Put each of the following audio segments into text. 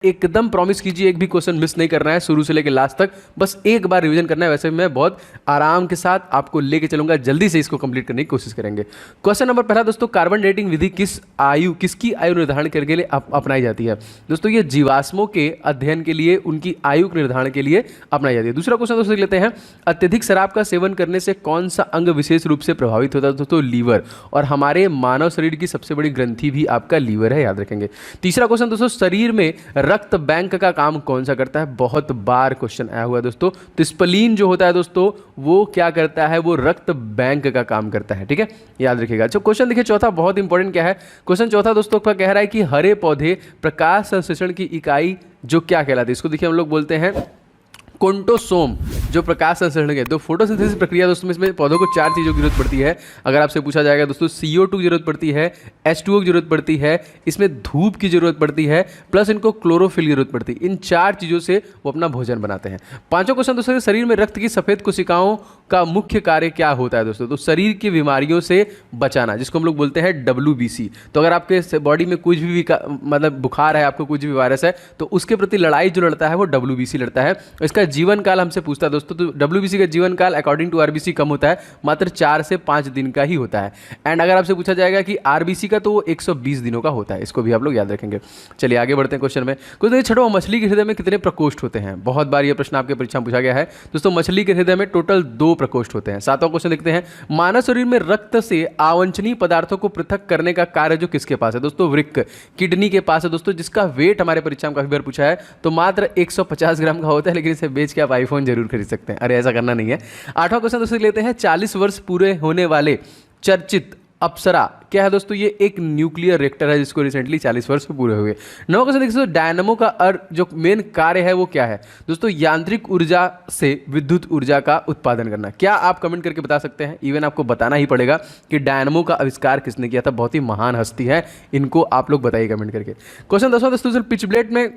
एकदम प्रॉमिस कीजिए एक भी क्वेश्चन मिस नहीं करना है शुरू से लेकर लास्ट तक, बस एक बार रिवीजन करना है। वैसे मैं बहुत आराम के साथ आपको लेके चलूंगा, जल्दी से इसको कंप्लीट करने की कोशिश करेंगे। क्वेश्चन नंबर पहला दोस्तों, कार्बन डेटिंग विधि किसकी आयु निर्धारण करने के लिए अपनाई जाती है? दोस्तों ये जीवाश्मों के अध्ययन के लिए, उनकी आयु के निर्धारण के लिए अपनाई जाती है। दूसरा क्वेश्चन दोस्तों लेते हैं, अत्यधिक शराब का सेवन करने से कौन सा अंग विशेष रूप से प्रभावित होता है? दोस्तों लीवर, और हमारे मानव शरीर की सबसे बड़ी ग्रंथि भी आपका लीवर है, याद रखेंगे। तीसरा क्वेश्चन दोस्तों, शरीर में रक्त बैंक का काम कौन सा करता है? बहुत बार क्वेश्चन आया हुआ है दोस्तों। तो स्प्लीन जो होता है दोस्तों वो क्या करता है? वो रक्त बैंक का काम करता है, ठीक है, याद रखिएगा। अच्छा क्वेश्चन देखिए चौथा, बहुत इंपॉर्टेंट क्या है क्वेश्चन चौथा दोस्तों का, कह रहा है कि हरे पौधे प्रकाश संश्लेषण की इकाई जो क्या कहलाती है? इसको देखिए हम लोग बोलते हैं कोंटोसोम, जो प्रकाश संश्लेषण है। तो फोटोसिंथेसिस प्रक्रिया दोस्तों इसमें पौधों को 4 चीज़ों की जरूरत पड़ती है। अगर आपसे पूछा जाएगा दोस्तों, CO2 की जरूरत पड़ती है, H2O की जरूरत पड़ती है, इसमें धूप की जरूरत पड़ती है, प्लस इनको क्लोरोफिल की जरूरत पड़ती है। इन 4 चीज़ों से वो अपना भोजन बनाते हैं। पांचों क्वेश्चन दोस्तों, शरीर में रक्त की सफेद कोशिकाओं का मुख्य कार्य क्या होता है दोस्तों? तो शरीर की बीमारियों से बचाना, जिसको हम लोग बोलते हैं WBC। तो अगर आपके बॉडी में कुछ भी मतलब बुखार है, आपको कुछ भी वायरस है, तो उसके प्रति लड़ाई जो लड़ता है वो WBC लड़ता है। इसका जीवन काल हमसे पूछता है दोस्तों, तो WBC का जीवन काल अकॉर्डिंग टू RBC कम होता है, मात्र 4 से 5 दिन का ही होता है। एंड अगर आपसे पूछा जाएगा कि RBC का, तो वो 120 दिनों का होता है। इसको भी आप लोग याद रखेंगे। चलिए आगे बढ़ते हैं क्वेश्चन में। कुछ छठो, मछली के हृदय में कितने प्रकोष्ठ होते हैं? बहुत बार ये प्रश्न आपके परीक्षा में पूछा गया है दोस्तों। मछली के हृदय में टोटल 2 प्रकोष्ठ होते हैं। सातवां क्वेश्चन देखते हैं, मानव शरीर में रक्त से अवांछनीय पदार्थों को पृथक करने का कार्य जो किसके पास है? दोस्तों वृक्क, किडनी के पास है दोस्तों, जिसका वेट हमारे परीक्षा में काफी बार पूछा है, तो मात्र 150 ग्राम का होता है। लेकिन इसे बेच के आप आईफोन जरूर खरीद सकते हैं। अरे ऐसा करना नहीं है। 8वां क्वेश्चन दोस्तों लेते हैं, 40 वर्ष पूरे होने वाले चर्चित अप्सरा क्या है दोस्तों? ये एक न्यूक्लियर रिएक्टर है जिसको रिसेंटली 40 वर्ष पूरे हुए। 9वां क्वेश्चन देखिए, डायनामो का जो मेन कार्य है वो क्या है? दोस्तों यांत्रिक ऊर्जा से विद्युत ऊर्जा का उत्पादन करना। क्या आप कमेंट करके बता सकते हैं? इवन आपको बताना ही पड़ेगा कि डायनामो का आविष्कार किसने किया था। बहुत ही महान हस्ती है, इनको आप लोग बताइए कमेंट करके। क्वेश्चन 10वां दोस्तों, पिच ब्लेड में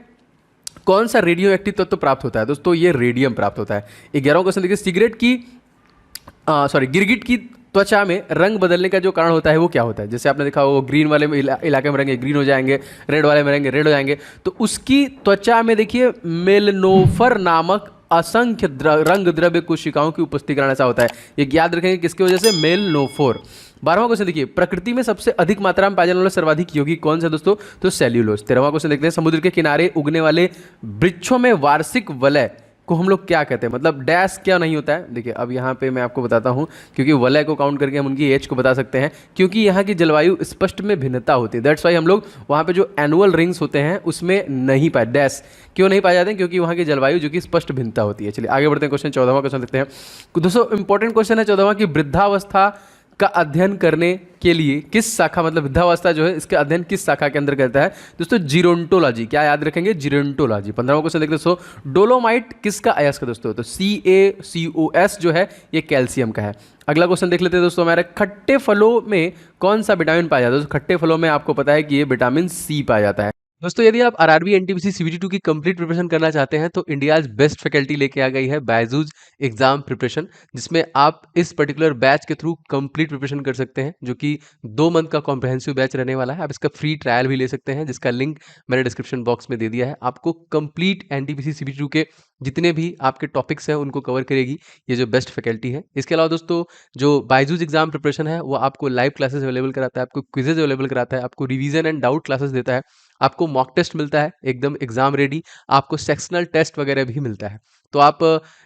कौन सा रेडियो एक्टिव तत्व प्राप्त होता है? दोस्तों ये रेडियम प्राप्त होता है। 11वां क्वेश्चन देखिए, गिरगिट की त्वचा में रंग बदलने का जो कारण होता है वो क्या होता है? जैसे आपने देखा वो ग्रीन वाले में इलाके में रहेंगे ग्रीन हो जाएंगे, रेड वाले में रहेंगे रेड हो जाएंगे। तो उसकी त्वचा में देखिए मेलनोफर नामक असंख्य रंग द्रव्य कोशिकाओं की उपस्थिति कारण ऐसा होता है। ये याद रखेंगे किसकी वजह से? मेलनोफोर। 12वां क्वेश्चन देखिए, प्रकृति में सबसे अधिक मात्रा में पाए जाने वाला सर्वाधिक यौगिक कौन सा दोस्तों? तो सेल्यूलोज। 13वां क्वेश्चन देखते हैं, समुद्र के किनारे उगने वाले वृक्षों में वार्षिक वलय को हम लोग क्या कहते हैं? मतलब डैश क्या नहीं होता है? देखिए अब यहाँ पे मैं आपको बताता हूँ, क्योंकि वलय को काउंट करके हम उनकी एज को बता सकते हैं, क्योंकि यहाँ की जलवायु स्पष्ट में भिन्नता होती है। दैट्स वाई हम लोग वहाँ पे जो एनुअल रिंग्स होते हैं उसमें नहीं पाए, डैश क्यों नहीं पाए जाते हैं? क्योंकि वहाँ की जलवायु जो कि स्पष्ट भिन्नता होती है। चलिए आगे बढ़ते हैं, क्वेश्चन 14वां क्वेश्चन देखते हैं दोस्तों। इंपॉर्टेंट क्वेश्चन है 14वां की, वृद्धावस्था का अध्ययन करने के लिए किस शाखा, मतलब वृद्धावस्था जो है इसका अध्ययन किस शाखा के अंदर करता है? दोस्तों जीरोंटोलॉजी। क्या याद रखेंगे? जीरोंटोलॉजी। 15वां क्वेश्चन देखते हैं दोस्तों, डोलोमाइट किसका अयस्क दोस्तों? तो CaCOS जो है ये कैल्शियम का है। अगला क्वेश्चन देख लेते हैं दोस्तों, हमारे खट्टे फलों में कौन सा विटामिन पाया जाता है? दोस्तों खट्टे फलों में आपको पता है कि ये विटामिन C पाया जाता है। दोस्तों यदि आप RRB NTPC CBT 2 की कंप्लीट प्रिपरेशन करना चाहते हैं तो इंडियाज बेस्ट फैकल्टी लेके आ गई है बायजूस एग्जाम प्रिपरेशन, जिसमें आप इस पर्टिकुलर बैच के थ्रू कंप्लीट प्रिपरेशन कर सकते हैं, जो कि 2 मंथ का कॉम्प्रहेंसिव बैच रहने वाला है। आप इसका फ्री ट्रायल भी ले सकते हैं, जिसका लिंक मैंने डिस्क्रिप्शन बॉक्स में दे दिया है। आपको कंप्लीट NTPC CBT 2 के जितने भी आपके टॉपिक्स हैं उनको कवर करेगी ये जो बेस्ट फैकल्टी है। इसके अलावा दोस्तों जो बायजूस एग्जाम प्रिपरेशन है वो आपको लाइव क्लासेस अवेलेबल कराता है, आपको क्विजेज अवेलेबल कराता है, आपको रिवीजन एंड डाउट क्लासेस देता है, आपको मॉक टेस्ट मिलता है एकदम एग्जाम रेडी, आपको सेक्शनल टेस्ट वगैरह भी मिलता है। तो आप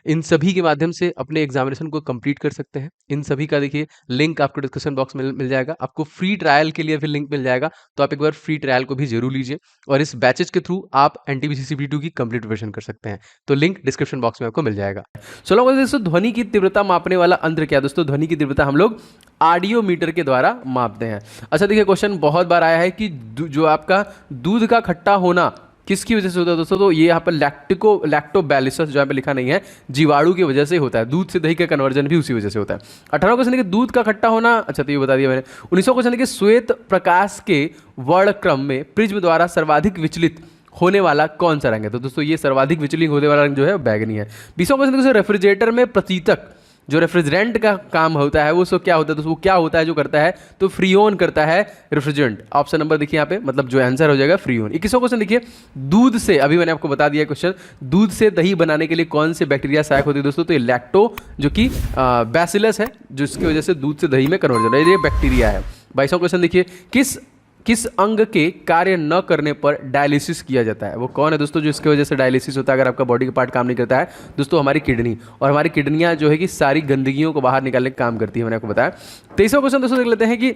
इन सभी के माध्यम से अपने एग्जामिनेशन को कंप्लीट कर सकते हैं। इन सभी का देखिए लिंक आपको डिस्क्रिप्शन बॉक्स में मिल जाएगा। आपको फ्री ट्रायल के लिए फिर लिंक मिल जाएगा, तो आप एक बार फ्री ट्रायल को भी जरूर लीजिए और इस बैचेज के थ्रू आप NTPC CBT 2 की कंप्लीट प्रिपरेशन कर सकते हैं। तो लिंक डिस्क्रिप्शन बॉक्स में आपको मिल जाएगा। चलो दोस्तों, ध्वनि की तीव्रता मापने वाला यंत्र क्या है? दोस्तों ध्वनि की तीव्रता हम लोग ऑडियोमीटर के द्वारा मापते हैं। अच्छा देखिए क्वेश्चन बहुत बार आया है कि जो आपका दूध का खट्टा होना किसकी वजह से होता है दोस्तों? तो ये यहाँ पर लैक्टोबैलिसस जो यहाँ पे लिखा नहीं है, जीवाणु की वजह से होता है। दूध से दही का कन्वर्जन भी उसी वजह से होता है। 18वां क्वेश्चन देखिए, दूध का खट्टा होना, अच्छा तो ये बता दिया मैंने। 19वां क्वेश्चन देखिए, श्वेत प्रकाश के वर्णक्रम में प्रिज्म द्वारा सर्वाधिक विचलित होने वाला कौन सा रंग है? तो दोस्तों ये सर्वाधिक विचलित होने वाला रंग जो है बैगनी है। 20वां क्वेश्चन देखिए, रेफ्रिजरेटर में प्रशीतक जो रेफ्रिजरेंट का काम होता है वो सो क्या होता है दोस्तों, वो क्या होता है जो करता है, तो फ्रीओन करता है रेफ्रिजरेंट। ऑप्शन नंबर देखिए यहाँ पे, मतलब जो आंसर हो जाएगा फ्रीओन। 21वां क्वेश्चन देखिए, दूध से, अभी मैंने आपको बता दिया क्वेश्चन, दूध से दही बनाने के लिए कौन से बैक्टीरिया सहायक होती है दोस्तों, तो ये लैक्टो जो कि बैसिलस है, जिसकी वजह से दूध से दही में कन्वर्ट हो रहा है, ये बैक्टीरिया है। 22वां क्वेश्चन देखिए, किस अंग के कार्य न करने पर डायलिसिस किया जाता है, वो कौन है दोस्तों जो इसकी वजह से डायलिसिस होता है अगर आपका बॉडी का पार्ट काम नहीं करता है, दोस्तों हमारी किडनी। और हमारी किडनियां जो है कि सारी गंदगियों को बाहर निकालने का काम करती है, मैंने आपको बताया। 23वां क्वेश्चन दोस्तों देख लेते हैं कि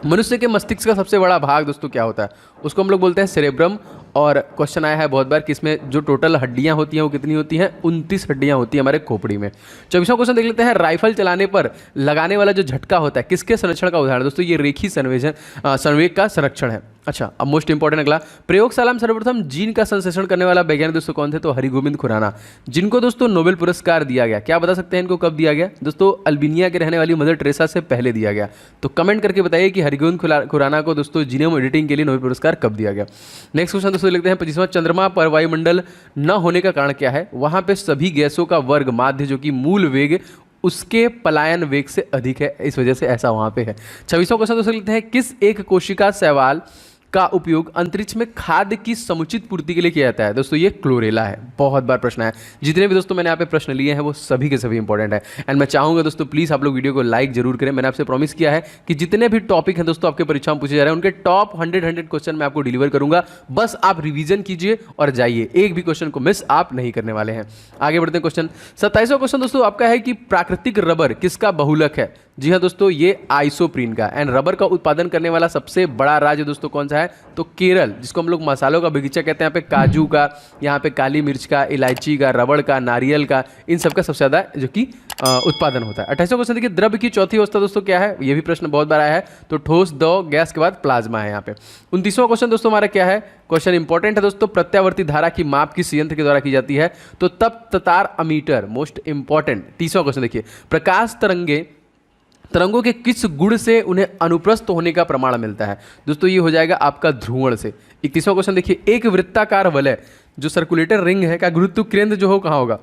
मनुष्य के मस्तिष्क का सबसे बड़ा भाग दोस्तों क्या होता है, उसको हम लोग बोलते हैं सेरेब्रम। और क्वेश्चन आया है बहुत बार कि इसमें जो टोटल हड्डियां होती हैं वो कितनी होती हैं, 29 हड्डियां होती हैं हमारे खोपड़ी में। 24वां क्वेश्चन देख लेते हैं, राइफल चलाने पर लगाने वाला जो झटका होता है किसके संरक्षण का उदाहरण दोस्तों, ये रेखी संवेग का संरक्षण है। अच्छा, अब मोस्ट इंपॉर्टेंट अगला, प्रयोगशाला में सर्वप्रथम जीन का संश्लेषण करने वाला वैज्ञानिक दोस्तों कौन थे, तो हरिगोविंद खुराना, जिनको दोस्तों नोबेल पुरस्कार दिया गया। क्या बता सकते हैं इनको कब दिया गया दोस्तों, अल्बानिया के रहने वाली मदर टेरेसा से पहले दिया गया। तो कमेंट करके बताइए कि हरिगोविंद खुराना को दोस्तों जीनोम एडिटिंग के लिए नोबेल पुरस्कार कब दिया गया। नेक्स्ट क्वेश्चन दोस्तों लिखते हैं 25वां, चंद्रमा पर वायुमंडल न होने का कारण क्या है, वहां पे सभी गैसों का वर्ग माध्य जो कि मूल वेग उसके पलायन वेग से अधिक है, इस वजह से ऐसा वहां पे है। 26वां क्वेश्चन दोस्तों लिखते हैं, किस एक कोशिका शैवाल का उपयोग अंतरिक्ष में खाद्य की समुचित पूर्ति के लिए किया जाता है, दोस्तों ये क्लोरेला है। बहुत बार प्रश्न है, जितने भी दोस्तों मैंने यहाँ पे प्रश्न लिए हैं वो सभी के सभी इंपॉर्टेंट है। एंड मैं चाहूंगा दोस्तों प्लीज आप लोग वीडियो को लाइक जरूर करें। मैंने आपसे प्रॉमिस किया है कि जितने भी टॉपिक हैं दोस्तों आपके परीक्षा में पूछे जा रहे हैं उनके टॉप 100 क्वेश्चन मैं आपको डिलीवर करूंगा, बस आप रिविजन कीजिए और जाइए, एक भी क्वेश्चन को मिस आप नहीं करने वाले हैं। आगे बढ़ते हैं क्वेश्चन 27वां क्वेश्चन दोस्तों आपका है कि प्राकृतिक रबर किसका बहुलक है, जी हाँ दोस्तों ये आइसोप्रीन का। एंड रबर का उत्पादन करने वाला सबसे बड़ा राज्य दोस्तों कौन सा है, तो केरल, जिसको हम लोग मसालों का बगीचा कहते हैं। यहाँ पे काजू का, यहाँ पे काली मिर्च का, इलायची का, रबड़ का, नारियल का, इन सब का सबसे ज्यादा जो कि उत्पादन होता है। 28वां क्वेश्चन देखिए, द्रव्य की चौथी अवस्था दोस्तों क्या है, ये भी प्रश्न बहुत बार आया है, तो ठोस, द्रव, गैस के बाद प्लाज्मा है यहाँ पे। 29वां क्वेश्चन दोस्तों हमारा क्या है, क्वेश्चन इंपॉर्टेंट है दोस्तों, प्रत्यावर्ती धारा की माप किस यंत्र के द्वारा की जाती है, तो तप ततार अमीटर, मोस्ट इंपॉर्टेंट। 30वां क्वेश्चन देखिए, प्रकाश तरंगों के किस गुण से उन्हें अनुप्रस्थ होने का प्रमाण मिलता है, दोस्तों ये हो जाएगा आपका ध्रुवण से। 31वां क्वेश्चन देखिए, एक वृत्ताकार वलय जो सर्कुलेटर रिंग है का गुरुत्व केंद्र जो हो कहाँ होगा,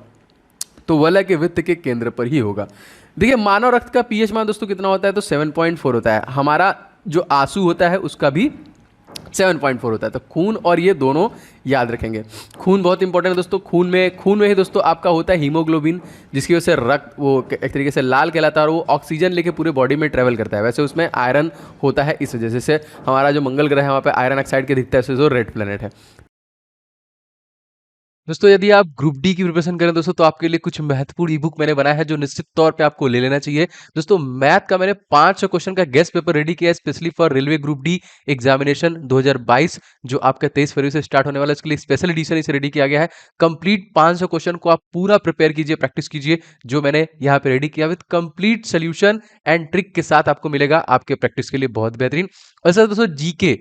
तो वलय के वृत्त के केंद्र पर ही होगा। देखिए मानव रक्त का पीएच मान दोस्तों कितना होता है, तो 7.4 होता है। हमारा जो आंसू होता है उसका भी 7.4 होता है। तो खून और ये दोनों याद रखेंगे। खून बहुत इंपॉर्टेंट है दोस्तों, खून में ही दोस्तों आपका होता है हीमोग्लोबिन, जिसकी वजह से रक्त वो एक तरीके से लाल कहलाता है और वो ऑक्सीजन लेके पूरे बॉडी में ट्रेवल करता है। वैसे उसमें आयरन होता है, इस वजह से हमारा जो मंगल ग्रह है वहाँ पे आयरन ऑक्साइड के दिखता है, जो रेड प्लेनेट है। दोस्तों यदि आप ग्रुप डी की प्रिपरेशन करें दोस्तों तो आपके लिए कुछ महत्वपूर्ण ई बुक मैंने बनाया है जो निश्चित तौर पे आपको ले लेना चाहिए। दोस्तों मैथ का मैंने 500 क्वेश्चन का गेस्ट पेपर रेडी किया है specially for railway group D examination 2022 जो आपका 23 फरवरी से स्टार्ट होने वाला है। इसके लिए स्पेशल एडिशन इसे रेडी किया गया है। कंप्लीट 500 क्वेश्चन को आप पूरा प्रिपेयर कीजिए, प्रैक्टिस कीजिए, जो मैंने यहाँ पे रेडी किया with complete solution and trick के साथ आपको मिलेगा आपके प्रैक्टिस के लिए बहुत बेहतरीन। और सर दोस्तों जीके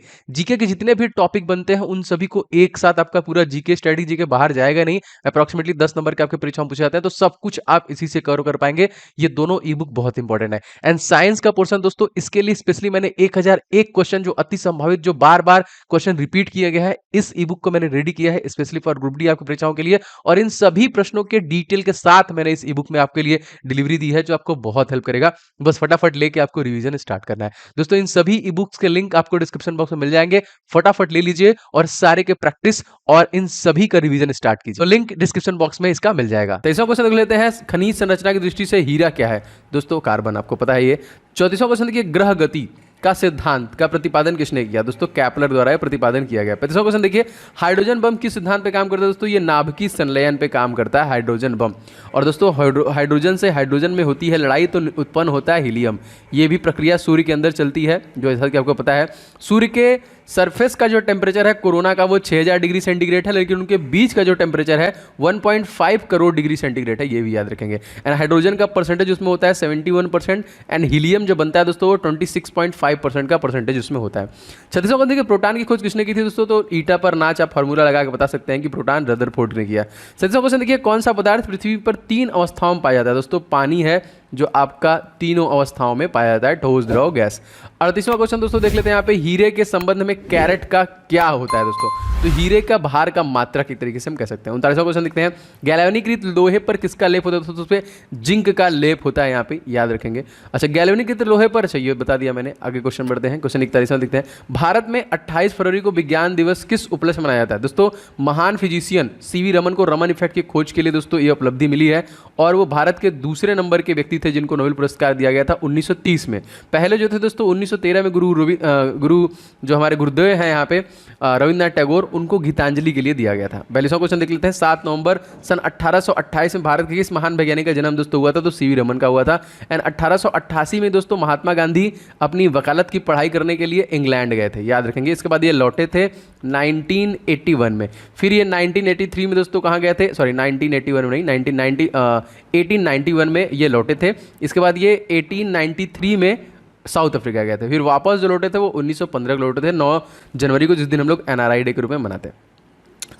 के जितने भी टॉपिक बनते हैं उन सभी को एक साथ आपका पूरा जीके स्टडी जीके बाहर जाएगा नहीं, अप्रॉक्सीमेटली 10 नंबर के आपके परीक्षा में पूछे जाते हैं, तो सब कुछ आप इसी से कवर कर पाएंगे। ये दोनों ई बुक बहुत इंपॉर्टेंट है। एंड साइंस का पोर्शन दोस्तों इसके लिए स्पेशली मैंने 1001 क्वेश्चन जो अति संभावित जो बार बार क्वेश्चन रिपीट किया गया है, इस ई बुक को मैंने रेडी किया है स्पेशली फॉर ग्रुप डी आपकी परीक्षाओं के लिए। और इन सभी प्रश्नों के डिटेल के साथ मैंने इस ई बुक में आपके लिए डिलीवरी दी है जो आपको बहुत हेल्प करेगा। बस फटाफट लेके आपको रिवीजन स्टार्ट करना है। दोस्तों इन सभी ई बुक्स के लिंक आपको डिस्क्रिप्शन बॉक्स में मिल जाएंगे, फटाफट ले लीजिए और सारे के प्रैक्टिस और इन सभी का रिवीजन स्टार्ट कीजिए। तो लिंक डिस्क्रिप्शन बॉक्स में इसका मिल जाएगा। 23वां क्वेश्चन देख लेते हैं, खनिज संरचना की दृष्टि से हीरा क्या है, दोस्तों कार्बन, आपको पता है ये। 34वां क्वेश्चन देखिए, ग्रह गति का सिद्धांत का प्रतिपादन किसने किया, दोस्तों केपलर द्वारा यह प्रतिपादन किया गया। 35वां क्वेश्चन देखिए, हाइड्रोजन बम किस सिद्धांत पे काम करता है, दोस्तों ये नाभिकीय संलयन पे काम करता है हाइड्रोजन बम। और दोस्तों हाइड्रोजन से हाइड्रोजन में होती है लड़ाई तो उत्पन्न होता है हीलियम। ये भी प्रक्रिया सूर्य के अंदर चलती है, जो जैसा कि आपको पता है सूर्य के सरफेस का जो टेम्परेचर है कोरोना का वो 6000 डिग्री सेंटीग्रेड है, लेकिन उनके बीच का जो टेम्परेचर है 1.5 करोड़ डिग्री सेंटीग्रेड है, ये भी याद रखेंगे। एंड हाइड्रोजन का परसेंटेज उसमें होता है 71% एंड हीलियम जो बनता है दोस्तों वो 26.5% का परसेंटेज उसमें होता है। 36वां क्वेश्चन देखिए, प्रोटॉन की खोज किसने की थी, दोस्तों तो ईटा पर नाच आप फार्मूला लगा के बता सकते हैं कि प्रोटॉन रदरफोर्ड ने किया। 37वां क्वेश्चन देखिए, कौन सा पदार्थ पृथ्वी पर 3 अवस्थाओं में पाया जाता है, दोस्तों पानी है जो आपका तीनों अवस्थाओं में पाया जाता है, ठोस, द्रव, गैस। 38वां क्वेश्चन दोस्तों देख लेते हैं यहाँ पे, हीरे के संबंध में कैरेट का क्या होता है दोस्तों? तो हीरे का भार का मात्रक एक तरीके से हम कह सकते हैं। 39वां क्वेश्चन देखते हैं, गैल्वेनीकृत लोहे पर किसका लेप होता है? दोस्तों उस पर जिंक का लेप होता है, यहाँ पे याद रखेंगे। अच्छा, गैल्वेनीकृत लोहे पर, अच्छा ये बता दिया मैंने। आगे क्वेश्चन बढ़ते हैं, क्वेश्चन 41वां देखते हैं, भारत में 28 फरवरी को विज्ञान दिवस किस उपलक्ष्य में मनाया जाता है? दोस्तों महान फिजिशियन सीवी रमन को रमन इफेक्ट की खोज के लिए दोस्तों ये उपलब्धि मिली है, और वो भारत के दूसरे नंबर के व्यक्ति थे जिनको नोबेल पुरस्कार दिया गया था 1930 में। पहले जो थे दोस्तों 1913 में गुरु जो हमारे गुरुदेव हैं यहाँ पे रविन्द्रनाथ टैगोर, उनको गीतांजलि के लिए दिया गया था। 42वां क्वेश्चन देख लेते हैं, 7 नवंबर सन 1828 में भारत के किस महान वैज्ञानिक का जन्म दोस्तों हुआ था? तो सीवी रमन का हुआ था। एंड 1888 में दोस्तों महात्मा गांधी अपनी वकालत की पढ़ाई करने के लिए इंग्लैंड गए थे, याद रखेंगे। इसके बाद ये लौटे थे 1981 में। फिर ये 1983 में दोस्तों कहाँ गए थे? सॉरी 1981 में नहीं, 1891 में ये लौटे थे। इसके बाद ये 1893 में साउथ अफ्रीका गए थे। फिर वापस जो लौटे थे वो 1915 को लौटे थे, 9 जनवरी को, जिस दिन हम लोग NRI डे के रूप में मनाते हैं।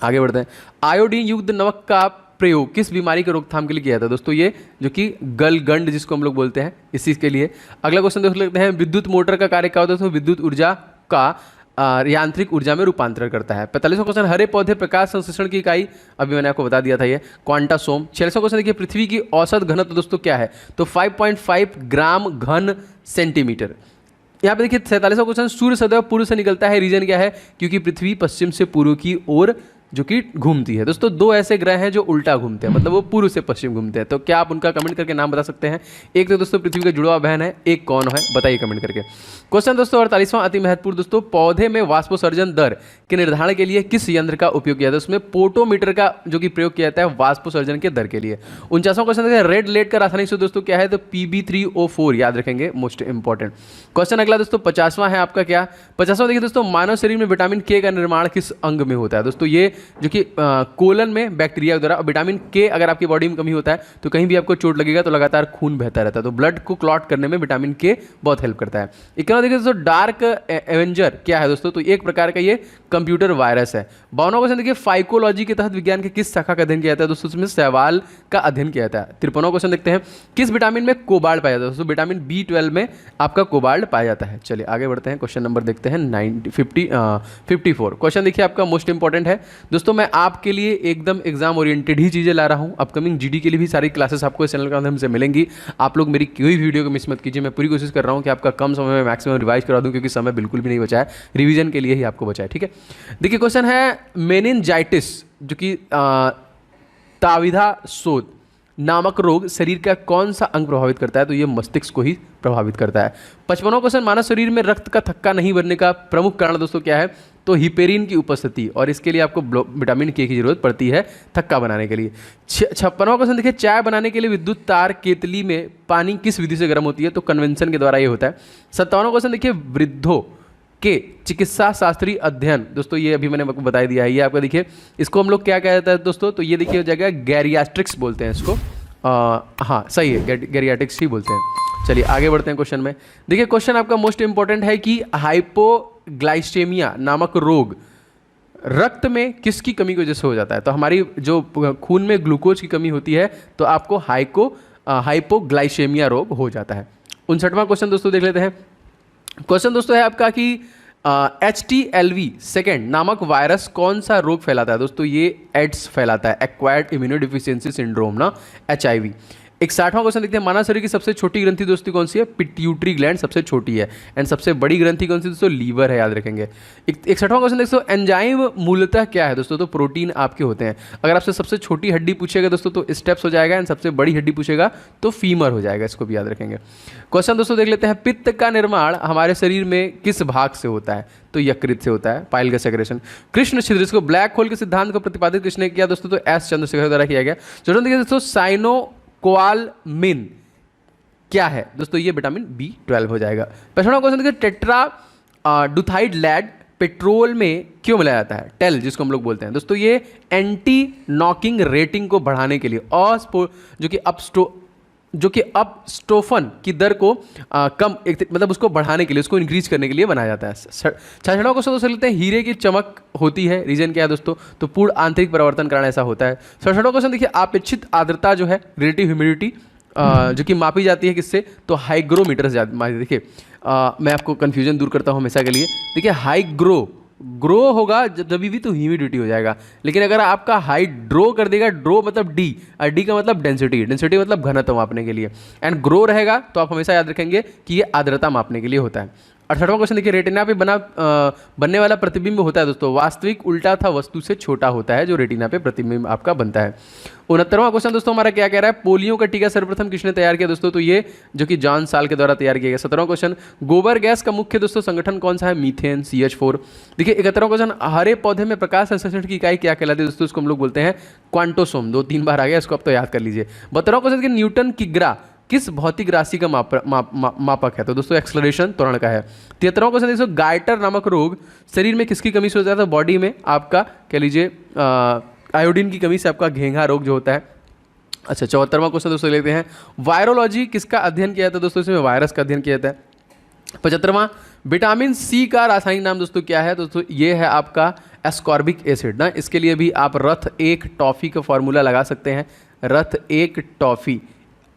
आगे बढ़ते हैं, आयोडीन युक्त नमक का प्रयोग किस बीमारी के रोकथाम के लिए किया था? दोस्तों ये जो कि गलगंड जिसको हम लोग बोलते हैं, इस चीज़ के लिए। अगला क्वेश्चन देख लेते हैं, विद्युत मोटर का कार्य क्या होता है? तो विद्युत ऊर्जा का यांत्रिक ऊर्जा में रूपांतरण करता है। 45वां क्वेश्चन, हरे पौधे प्रकाश संश्लेषण की इकाई, अभी मैंने आपको बता दिया था ये, क्वांटासोम। 46वां क्वेश्चन देखिए, पृथ्वी की औसत घनत्व दोस्तों क्या है? तो 5.5 ग्राम घन सेंटीमीटर। यहाँ पे देखिए 47वां क्वेश्चन, सूर्य सदैव पूर्व से निकलता है, रीजन क्या है? क्योंकि पृथ्वी पश्चिम से पूर्व की ओर जो कि घूमती है। दोस्तों 2 ऐसे ग्रह हैं जो उल्टा घूमते हैं, मतलब वो पूर्व से पश्चिम घूमते हैं। तो क्या आप उनका कमेंट करके नाम बता सकते हैं? एक तो दोस्तों पृथ्वी का जुड़वा बहन है, एक कौन है बताइए कमेंट करके। क्वेश्चन दोस्तों 48वां अति महत्वपूर्ण दोस्तों, पौधे में वाष्पोसर्जन दर के निर्धारण के लिए किस यंत्र का उपयोग किया जाता है? उसमें पोटोमीटर का जो कि प्रयोग किया जाता है वाष्पोसर्जन के दर के लिए। 49वां क्वेश्चन देखिए, रेड लेड का रासायनिक सूत्र दोस्तों क्या है? तो Pb3O4, याद रखेंगे, मोस्ट इंपॉर्टेंट क्वेश्चन। अगला दोस्तों 50वां है आपका क्या? 50वां देखिए दोस्तों, मानव शरीर में विटामिन के का निर्माण किस अंग में होता है? दोस्तों ये जो कि कोलन में बैक्टीरिया द्वारा। विटामिन के अगर आपकी बॉडी में कमी होता है तो कहीं भी आपको चोट लगेगा तो लगातार खून बहता रहता है, तो ब्लड को क्लॉट करने में विटामिन के बहुत हेल्प करता है। इक्यावन देखिए दोस्तों, डार्क एवेंजर क्या है दोस्तों? तो एक प्रकार का ये कंप्यूटर वायरस है। 52वां क्वेश्चन देखिए, फाइकोलॉजी के तहत विज्ञान के किस शाखा का अध्ययन किया जाता है? दोस्तों उसमें शैवाल का अध्ययन किया जाता है। 53वां क्वेश्चन देखते हैं, किस विटामिन में कोबाल्ट पाया जाता है? दोस्तों विटामिन B12 में आपका कोबाल्ट पाया जाता है। चलिए आगे बढ़ते हैं, क्वेश्चन नंबर देखते हैं 54 क्वेश्चन देखिए आपका मोस्ट इंपॉर्टेंट है दोस्तों। मैं आपके लिए एकदम एग्जाम ओरिएंटेड ही चीज़ें ला रहा हूँ। अपकमिंग GD के लिए भी सारी क्लासेस आपको इस चैनल के माध्यम से मिलेंगी। आप लोग मेरी कोई वीडियो को मिस मत कीजिए। मैं पूरी कोशिश कर रहा हूँ कि आपका कम समय में मैक्सिमम रिवाइज करा दूँ, क्योंकि समय बिल्कुल भी नहीं बचा है, रिवीजन के लिए ही आपको बचा है। ठीक है, देखिए क्वेश्चन है, मेनिनजाइटिस जो कि ताविधा शोथ नामक रोग शरीर का कौन सा अंग प्रभावित करता है? तो ये मस्तिष्क को ही प्रभावित करता है। 55वां क्वेश्चन, मानव शरीर में रक्त का थक्का नहीं बनने का प्रमुख कारण दोस्तों क्या है? तो हिपेरिन की उपस्थिति, और इसके लिए आपको विटामिन के की जरूरत पड़ती है थक्का बनाने के लिए। 56वां क्वेश्चन देखिए, चाय बनाने के लिए विद्युत तार केतली में पानी किस विधि से गर्म होती है? तो कन्वेंशन के द्वारा ये होता है। 57वां क्वेश्चन देखिए, वृद्धों के चिकित्सा शास्त्रीय अध्ययन, दोस्तों ये अभी मैंने आपको बता दिया है। ये आपका देखिए, इसको हम लोग क्या कहते हैं दोस्तों? तो ये देखिए हो जाएगा गैरियाट्रिक्स बोलते हैं इसको। हाँ सही है, गैरियाट्रिक्स ही बोलते हैं। चलिए आगे बढ़ते हैं क्वेश्चन में। देखिए क्वेश्चन आपका मोस्ट इंपॉर्टेंट है कि हाइपोग्लाइसेमिया नामक रोग रक्त में किसकी कमी की वजह से हो जाता है? तो हमारी जो खून में ग्लूकोज की कमी होती है तो आपको हाइपोग्लाइसेमिया रोग हो जाता है। 59वां क्वेश्चन दोस्तों देख लेते हैं। क्वेश्चन दोस्तों है आपका कि HTLV सेकेंड नामक वायरस कौन सा रोग फैलाता है? दोस्तों ये एड्स फैलाता है, एक्वायर्ड इम्यूनोडिफिशियेंसी सिंड्रोम ना, HIV। 61वां क्वेश्चन देखते हैं, मानव शरीर की सबसे छोटी ग्रंथि दोस्तों कौन सी है? पिट्यूटरी ग्लैंड सबसे छोटी है। एंड सबसे बड़ी ग्रंथि कौन सी दोस्तों? लीवर है, याद रखेंगे। 61वां क्वेश्चन देखो, एंजाइम मूलतः क्या है दोस्तों? तो प्रोटीन आपके होते हैं। अगर आपसे सबसे छोटी हड्डी पूछेगा दोस्तों तो स्टेप्स हो जाएगा, एंड सबसे बड़ी हड्डी पूछेगा तो फीमर हो जाएगा, इसको भी याद रखेंगे। क्वेश्चन दोस्तों देख लेते हैं, पित्त का निर्माण हमारे शरीर में किस भाग से होता है? तो यकृत से होता है, पाइल का सेक्रेशन। कृष्ण छिद्र, इसको ब्लैक होल के सिद्धांत को प्रतिपादित किसने किया दोस्तों? तो S चंद्रशेखर द्वारा किया गया। चलो देखिए दोस्तों, साइनोकोआलमिन क्या है दोस्तों? ये विटामिन B12 हो जाएगा। 55वां क्वेश्चन देखिए, टेट्रा डुथाइड लैड पेट्रोल में क्यों मिलाया जाता है? टेल जिसको हम लोग बोलते हैं दोस्तों, ये एंटी नॉकिंग रेटिंग को बढ़ाने के लिए, और जो कि अपस्टोफन की दर को मतलब उसको बढ़ाने के लिए, उसको इंक्रीज करने के लिए बनाया जाता है। 66वां क्वेश्चन दोस्तों लेते हैं, हीरे की चमक होती है, रीजन क्या है दोस्तों? तो पूर्ण आंतरिक परिवर्तन कारण ऐसा होता है। 67वां क्वेश्चन देखिए, अपेक्षित आर्द्रता जो है, रिलेटिव ह्यूमिडिटी, जो कि मापी जाती है किससे? तो हाइग्रोमीटर से। देखिए मैं आपको कन्फ्यूजन दूर करता हूँ हमेशा के लिए। देखिए हाइग्रो ग्रो होगा जब भी तो ह्यूमिडिटी हो जाएगा। लेकिन अगर आपका हाइट ड्रो कर देगा, ड्रो मतलब डी, और डी का मतलब डेंसिटी, डेंसिटी मतलब घनत्व मापने के लिए, एंड ग्रो रहेगा तो आप हमेशा याद रखेंगे कि ये आर्द्रता मापने के लिए होता है। 68वां क्वेश्चन देखिए, रेटिना पे बनने वाला प्रतिबिंब होता है दोस्तों, वास्तविक उल्टा था वस्तु से छोटा होता है जो रेटिना पे प्रतिबिंब आपका बनता है। 69वां क्वेश्चन दोस्तों हमारा क्या कह रहा है, पोलियो का टीका सर्वप्रथम किसने तैयार किया दोस्तों, तो ये जो कि जॉन साल के द्वारा तैयार किया गया। 17वां क्वेश्चन, गोबर गैस का मुख्य दोस्तों संगठन कौन सा है, मीथेन, CH4। देखिए 71वां क्वेश्चन, हरे पौधे में प्रकाश संश्लेषण की इकाई क्या कहलाती है दोस्तों, इसको हम लोग बोलते हैं क्वांटोसोम। 2-3 बार आ गया, इसको अब तो याद कर लीजिए। 72वां क्वेश्चन कि न्यूटन की ग्रा किस भौतिक राशि का मापक है, तो दोस्तों एक्सलरेशन, त्वरण का है। 73वां क्वेश्चन देखो, गाइटर नामक रोग शरीर में किसकी कमी से होता है, तो बॉडी में आपका कह लीजिए आयोडीन की कमी से आपका घेंघा रोग जो होता है। अच्छा 74वां क्वेश्चन दोस्तों लेते हैं, वायरोलॉजी किसका अध्ययन किया जाता है दोस्तों, इसमें वायरस का अध्ययन किया जाता है। 75वां, विटामिन सी का रासायनिक नाम दोस्तों क्या है, दोस्तों ये है आपका एस्कॉर्बिक एसिड ना। इसके लिए भी आप रथ एक टॉफी का फॉर्मूला लगा सकते हैं, रथ एक टॉफी।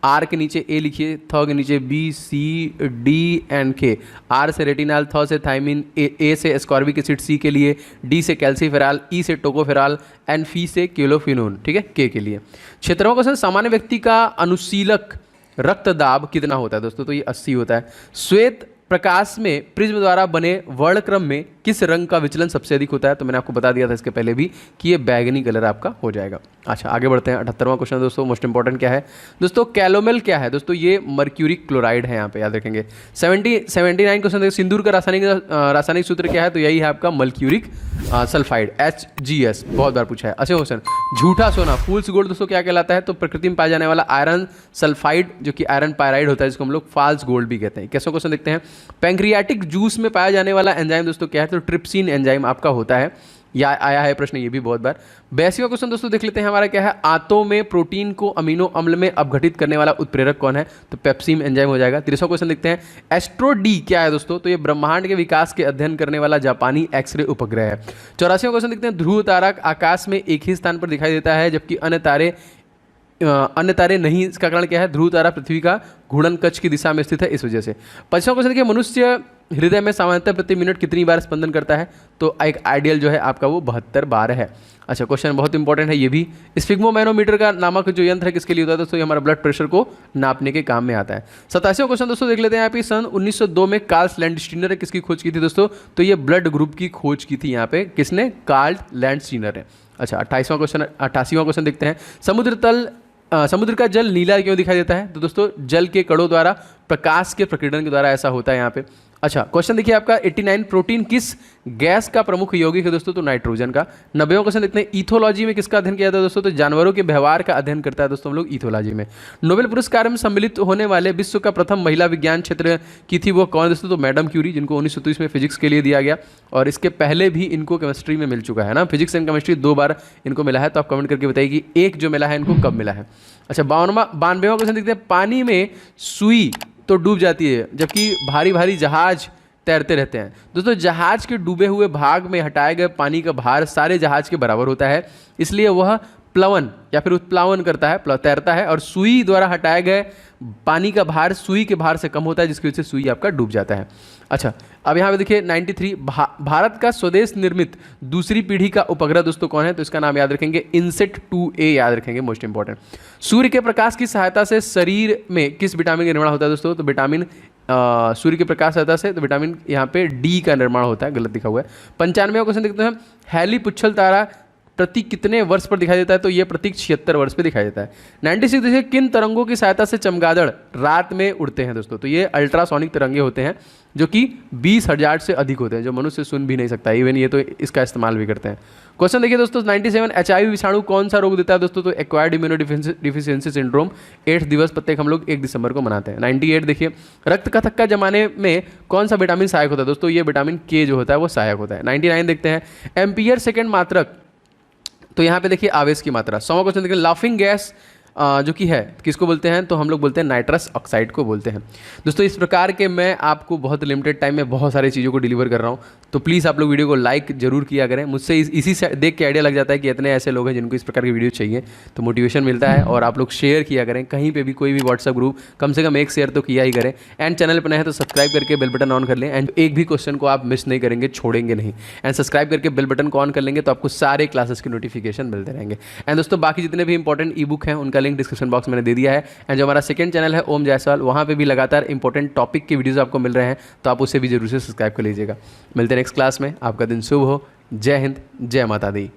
आर के नीचे ए लिखिए, थ के नीचे बी, सी, डी एंड के। आर से रेटिनाल, थ से थायमिन, ए से एस्कॉर्बिक एसिड सी के लिए, डी से कैल्सीफेराल, ई से टोकोफेराल एंड फी से क्लोफिनोन, ठीक है, के लिए। 76वां क्वेश्चन, सामान्य व्यक्ति का अनुशीलक रक्तदाब कितना होता है दोस्तों, तो ये 80 होता है। श्वेत प्रकाश में प्रिज्म द्वारा बने वर्णक्रम में किस रंग का विचलन सबसे अधिक होता है, तो मैंने आपको बता दिया था इसके पहले भी कि ये बैगनी कलर आपका हो जाएगा। अच्छा आगे बढ़ते हैं। 78वां क्वेश्चन दोस्तों मोस्ट इंपॉर्टेंट क्या है दोस्तों, कैलोमेल क्या है दोस्तों, ये मर्क्यूरिक क्लोराइड है, यहाँ पे याद रखेंगे। 79 क्वेश्चन देखिए, सिंदूर का रासायनिक सूत्र क्या है, तो यही है आपका मर्क्यूरिक सल्फाइड, HGS, बहुत बार पूछा है। अच्छा क्वेश्चन, झूठा सोना फूल्स गोल्ड दोस्तों क्या कहलाता है, तो प्रकृति में पाया जाने वाला आयरन सल्फाइड जो कि आयरन पायराइड होता है, जिसको हम लोग फाल्स गोल्ड भी कहते हैं। कैसा क्वेश्चन देखते हैं, पैंक्रियाटिक जूस में पाया जाने वाला एंजाइम दोस्तों क्या है, तो ट्रिप्सिन एंजाइम आपका होता है, या आया है प्रश्न ये भी बहुत बार। 82वां क्वेश्चन दोस्तों देख लेते हैं हमारा क्या है, आंतों में प्रोटीन को अमीनो अम्ल में अपघटित करने वाला उत्प्रेरक कौन है, तो पेप्सिन एंजाइम हो जाएगा। 30वां क्वेश्चन देखते हैं, एस्ट्रो डी क्या है दोस्तों, तो ये ब्रह्मांड के विकास के अध्ययन करने वाला जापानी एक्सरे उपग्रह है। 84वां क्वेश्चन देखते हैं, ध्रुव तारा आकाश में एक ही स्थान पर दिखाई देता है जबकि अन्य तारे नहीं, इसका कारण क्या है, ध्रुव तारा पृथ्वी का घूर्णन कक्ष की दिशा में स्थित है इस वजह से। 25वां क्वेश्चन देखिए, मनुष्य हृदय में सामान्यतः प्रति मिनट कितनी बार स्पंदन करता है, तो एक आइडियल जो है आपका वो 72 बार है। अच्छा क्वेश्चन बहुत इंपॉर्टेंट है ये भी, स्फिग्मोमैनोमीटर का नामक जो यंत्र है किसके लिए होता है दोस्तों, ये हमारा ब्लड प्रेशर को नापने के काम में आता है। 87वां क्वेश्चन दोस्तों देख लेते हैं यहाँ पे, सन 1902 में कार्ल लैंडस्टीनर ने किसकी खोज की थी दोस्तों, तो ये ब्लड ग्रुप की खोज की थी यहाँ पे, किसने, कार्ल लैंडस्टीनर ने। अच्छा 88वां क्वेश्चन देखते हैं, समुद्र का जल नीला क्यों दिखाई देता है, तो दोस्तों जल के कणों द्वारा प्रकाश के प्रकीर्णन के द्वारा ऐसा होता है यहाँ पे। अच्छा क्वेश्चन देखिए आपका 89, प्रोटीन किस गैस का प्रमुख यौगिक है दोस्तों, तो नाइट्रोजन का। 90वां क्वेश्चन देखते हैं, इथोलॉजी में किसका अध्ययन किया जाता है दोस्तों, तो जानवरों के व्यवहार का अध्ययन करता है दोस्तों हम लोग इथोलॉजी में। नोबेल पुरस्कार में सम्मिलित होने वाले विश्व का प्रथम महिला विज्ञान क्षेत्र की थी वो कौन दोस्तों, तो मैडम क्यूरी, जिनको 1930 में फिजिक्स के लिए दिया गया, और इसके पहले भी इनको केमिस्ट्री में मिल चुका है ना, फिजिक्स एंड केमिस्ट्री 2 बार इनको मिला है, तो आप कमेंट करके बताइए कि एक जो मिला है इनको कब मिला है। अच्छा 92वां क्वेश्चन देखते हैं, पानी में सुई तो डूब जाती है जबकि भारी भारी जहाज तैरते रहते हैं दोस्तों, जहाज के डूबे हुए भाग में हटाए गए पानी का भार सारे जहाज के बराबर होता है, इसलिए वह प्लवन या फिर उत्प्लावन करता है, तैरता है, और सुई द्वारा हटाए गए पानी का भार सुई के भार से कम होता है, जिसकी वजह से सुई आपका डूब जाता है। अच्छा अब यहाँ पे देखिए 93, भारत का स्वदेश निर्मित दूसरी पीढ़ी का उपग्रह दोस्तों कौन है, तो इसका नाम याद रखेंगे, इनसेट 2A याद रखेंगे, मोस्ट इंपॉर्टेंट। सूर्य के प्रकाश की सहायता से शरीर में किस विटामिन का निर्माण होता है दोस्तों, तो विटामिन सूर्य के प्रकाश सहायता से, तो विटामिन यहाँ पे डी का निर्माण होता है, गलत लिखा हुआ है। 95वां क्वेश्चन देखते हैं, हैली पुच्छल तारा प्रति कितने वर्ष पर दिखाई देता है, तो ये प्रति 76 वर्ष पर दिखाई देता है। 96 देखिए, किन तरंगों की सहायता से चमगादड़ रात में उड़ते हैं दोस्तों, तो ये अल्ट्रासोनिक तरंगे होते हैं जो कि 20,000 से अधिक होते हैं, जो मनुष्य सुन भी नहीं सकता, इवन ये तो इसका इस्तेमाल भी करते हैं। क्वेश्चन देखिए दोस्तों 97, HIV विषाणु कौन सा रोग देता है दोस्तों, तो एक्वायर्ड इम्यूनोडिफिशियेंसी सिंड्रोम 8 दिवस प्रत्येक हम लोग 1 दिसंबर को मनाते हैं। 98 देखिए, रक्त का थक्का जमाने में कौन सा विटामिन सहायक होता है दोस्तों, ये विटामिन K जो होता है वो सहायक होता है। 99 देखते हैं, एम्पियर सेकेंड मात्रक, तो यहाँ पे देखिए आवेश की मात्रा। 100वां क्वेश्चन देखिए, लाफिंग गैस जो कि है किसको बोलते हैं, तो हम लोग बोलते हैं नाइट्रस ऑक्साइड को बोलते हैं। दोस्तों इस प्रकार के मैं आपको बहुत लिमिटेड टाइम में बहुत सारी चीज़ों को डिलीवर कर रहा हूँ, तो प्लीज़ आप लोग वीडियो को लाइक जरूर किया करें। मुझसे इसी से देख के आइडिया लग जाता है कि इतने ऐसे लोग हैं जिनको इस प्रकार की वीडियो चाहिए, तो मोटिवेशन मिलता है। और आप लोग शेयर किया करें कहीं पे भी, कोई भी व्हाट्सएप ग्रुप, कम से कम एक शेयर तो किया ही करें। एंड चैनल पर नए हैं तो सब्सक्राइब करके बेल बटन ऑन कर लें, एंड एक भी क्वेश्चन को आप मिस नहीं करेंगे, छोड़ेंगे नहीं। एंड सब्सक्राइब करके बेल बटन को ऑन कर लेंगे तो आपको सारे क्लासेस की नोटिफिकेशन मिलते रहेंगे। एंड दोस्तों बाकी जितने भी इंपॉर्टेंट ई बुक हैं उनका लिंक डिस्क्रिप्शन बॉक्स मैंने दे दिया है। एंड जो हमारा सेकंड चैनल है ओम जायसवाल, वहाँ पे भी लगातार इंपॉर्टेंट टॉपिक के वीडियोस आपको मिल रहे हैं, तो आप उसे भी जरूर से सब्सक्राइब कर लीजिएगा। मिलते हैं नेक्स्ट क्लास में, आपका दिन शुभ हो। जय हिंद, जय माता दी।